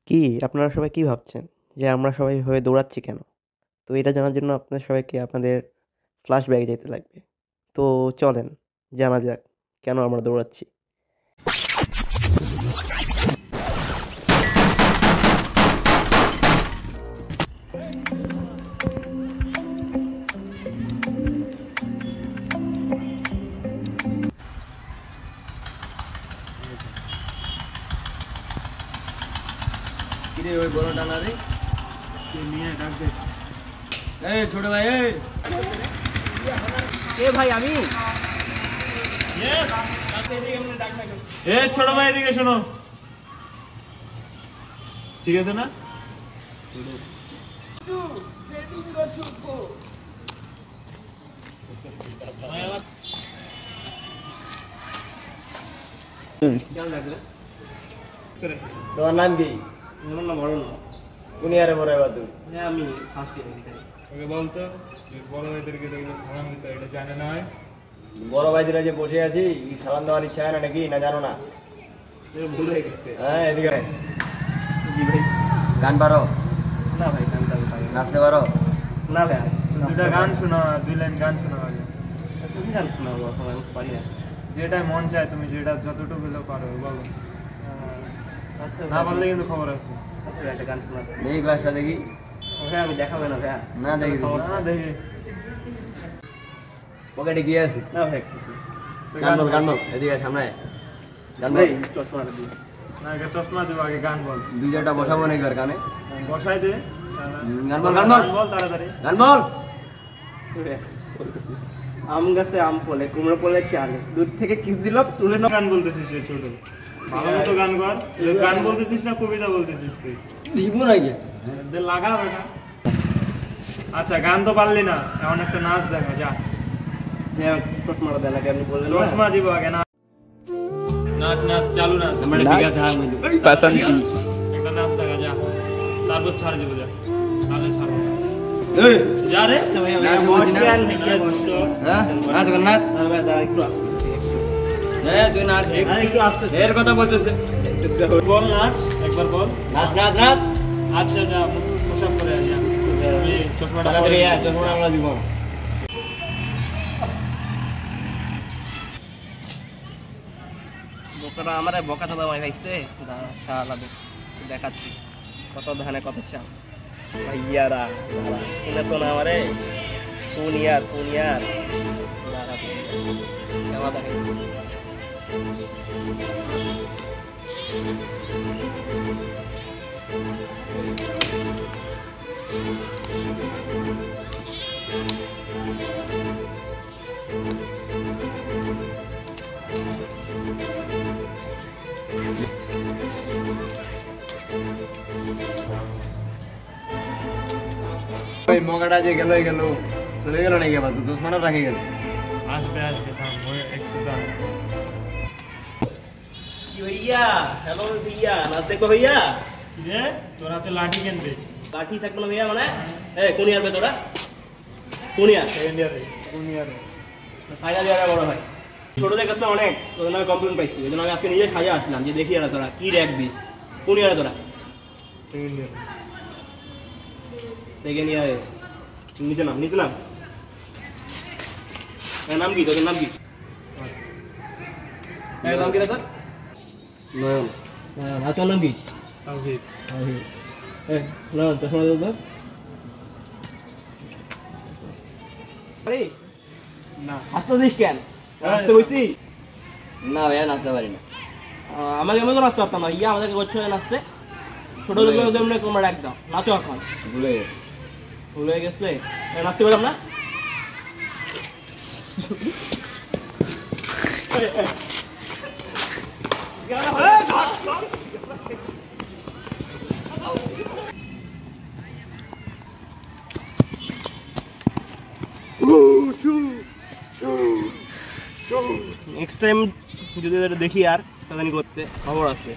কি আপনারা সবাই কি ভাবছেন? যে আমরা সবাই এভাবে দৌড়াচ্ছি কেন? তো এটা জানার জন্য আপনাদের সবাইকে আপনাদের ফ্ল্যাশব্যাকে যেতে লাগবে। তো চলেন জানা যাক কেন আমরা দৌড়াচ্ছি। কিরে ওই বড় ডানা রে কে নিয়ে ডাক দে। এই ছোট ভাই এই কে ভাই আমি এই ছোট ভাই এদিকে শোনো, ঠিক আছে না? তোমার নাম কি? আমার নাম অরুণ। কোন ইয়ারে বড় এবার তুমি? হ্যাঁ আমি ফার্স্ট ইয়ার। ওকে বলতো বড় ভাইদেরকে দেখলে সালাম দিতে, এটা জানে না হয়? বড় ভাইদের যে বসে আছি এই সালাম দেওয়ার ইচ্ছা হয় না নাকি, না জানো না? ভুল হয়ে গেছে। হ্যাঁ এদিকে জি ভাই। গান পারো? না ভাই গানটা আমি পারি না। নাচতে পারো? না ভাই দুটা গান শোনা, দুই লাইন গান শোনা আগে। তুমি গান শোনাবো, এখন আমি পারি না। যেটা মন চায় তুমি যেটা যতটুকু হলেও পারো বলো, আচ্ছা না পারলে কিন্তু খবর আছে। আচ্ছা ভাই, একটা গান শোনাতে। দেখি ক্লাসটা দেখি। ভাই আমি দেখাবে না ভাইয়া। না দেখি না দেখি পকেটে কি আছে? না ভাই কিছু। গান বল, গান বল, এদিকে সামনে গান বল। ভাই চশমাটা দিই। না আগে চশমা দেবো, আগে গান বল। দুই চারটা বসাবো নাকি আর গানে? বসাই দে গান বল, গান বল, বল তাড়াতাড়ি। গান বল। বলতেছি আম গাছে আম ফলে কুমড়ো ফলে চালে দুধ থেকে কিস দিল তুলে নাও। গান বলতেছিস রে ছোট, ভালো মতো গান কর। গান বলতেছিস না কবিতা বলতেছিস তুই? দিব নাকি? দে লাগা বেটা। আচ্ছা গান তো পারলি না, এমন একটা নাচ দেখা যা। চশমাটা দেয় লাগে আপনি বললেন চশমা দিব আগে না। নাচ নাচ চালু নাচ। আমরা বিঘা ধার মিলি একটা নাচ দেখা যা, তারপর ছাড় দিব যা। তাহলে ছাড়ো এই যা রে। নাচ বলছি না? হ্যাঁ নাচ কর, নাচ। হ্যাঁ তুই নাচ। একটু আস্তে এর কথা বলতেছে। বল নাচ, একবার বল। নাচ নাচ নাচ। আচ্ছা যা, পোশাক করে আয়, যা। আমি চশমাটা তাড়াতাড়ি পরে আয়, চশমাটা আমরা দিব না। বোকাটা আমার বকাটা দামাই খাইছে শালা দেখাচ্ছি কত ধানে কত চাল ভাইয়ারা কিনা তো না আমারে কোন ইয়ার কেমন দেখাইছে ওই মগাটা যে গেল চলে গেল নাকি আবার? তো চশমাটা রাখে গেছে। আসবে আসবে, থাম একটু দাঁড়া। কি ভাইয়া হ্যালো ভাইয়া নাচ দেখবো ভাইয়া কি রে তোর হাতে লাঠি কেনবে? লাঠি থাকবো না ভাইয়া মানে কোন ইয়ার বে তোরা কোন ইয়ার সেকেন্ড ইয়ারে। কোন ইয়ারে? ফাইনাল ইয়ারে বড় ভাই ছোটদের কাছে অনেক তোদের নামে কমপ্লেন পাইছি এই জন্য আমি আজকে নিজে সাজা আসলাম যে দেখি তোরা কি র্যাক দিস কোন ইয়ারে তোরা সেকেন্ড ইয়ারে। সেকেন্ড ইয়ারে নিতে নাম নাম কি তোদের নাম কি নাম কি তোর নয়ন। আর তোর নাম কি তাওহীদ। না চশমা দাও আরে না হাসতে দিস কেন হাসতে বসি না ভাইয়া নাচতে পারি না। আমাকে আমি তো নাচতে পারতাম না ইয়া আমাদেরকে করছে নাচতে ছোট লোকদের এমনি তোমরা একদম নাচো এখন ভুলে গেছে। ভুল হয়ে গেছে নাচতে পারলাম না নেক্সট টাইম যদি দেখি আর তাদের করতে খবর আছে